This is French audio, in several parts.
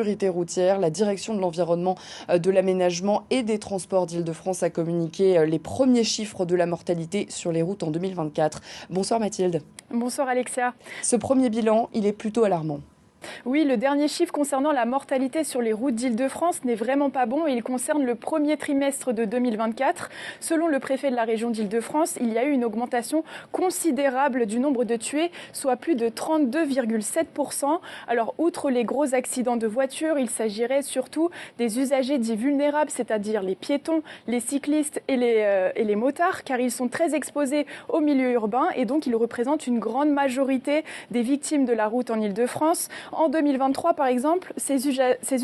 Sécurité routière, la direction de l'environnement, de l'aménagement et des transports d'Île-de-France a communiqué les premiers chiffres de la mortalité sur les routes en 2024. Bonsoir Mathilde. Bonsoir Alexia. Ce premier bilan, il est plutôt alarmant. Oui, le dernier chiffre concernant la mortalité sur les routes d'Île-de-France n'est vraiment pas bon et il concerne le premier trimestre de 2024. Selon le préfet de la région d'Île-de-France, il y a eu une augmentation considérable du nombre de tués, soit plus de 32,7%. Alors, outre les gros accidents de voiture, il s'agirait surtout des usagers dits vulnérables, c'est-à-dire les piétons, les cyclistes et les motards, car ils sont très exposés au milieu urbain et donc ils représentent une grande majorité des victimes de la route en Île-de-France. En 2023, par exemple, ces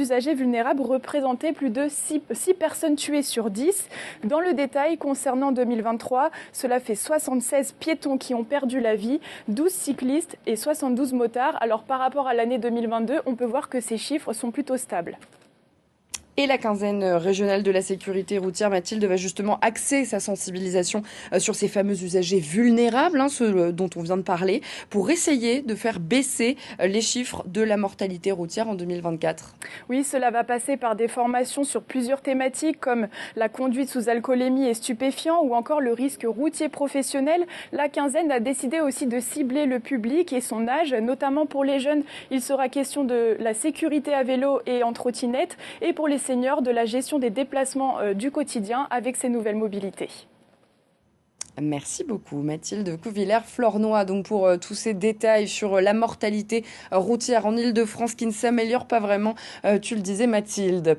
usagers vulnérables représentaient plus de 6 personnes tuées sur 10. Dans le détail, concernant 2023, cela fait 76 piétons qui ont perdu la vie, 12 cyclistes et 72 motards. Alors par rapport à l'année 2022, on peut voir que ces chiffres sont plutôt stables. Et la quinzaine régionale de la sécurité routière, Mathilde, va justement axer sa sensibilisation sur ces fameux usagers vulnérables, ceux dont on vient de parler, pour essayer de faire baisser les chiffres de la mortalité routière en 2024. Oui, cela va passer par des formations sur plusieurs thématiques comme la conduite sous alcoolémie et stupéfiants ou encore le risque routier professionnel. La quinzaine a décidé aussi de cibler le public et son âge, notamment pour les jeunes. Il sera question de la sécurité à vélo et en trottinette et pour les seniors de la gestion des déplacements du quotidien avec ces nouvelles mobilités. Merci beaucoup Mathilde Couvillère-Flornoy donc pour tous ces détails sur la mortalité routière en Île-de-France qui ne s'améliore pas vraiment, tu le disais Mathilde.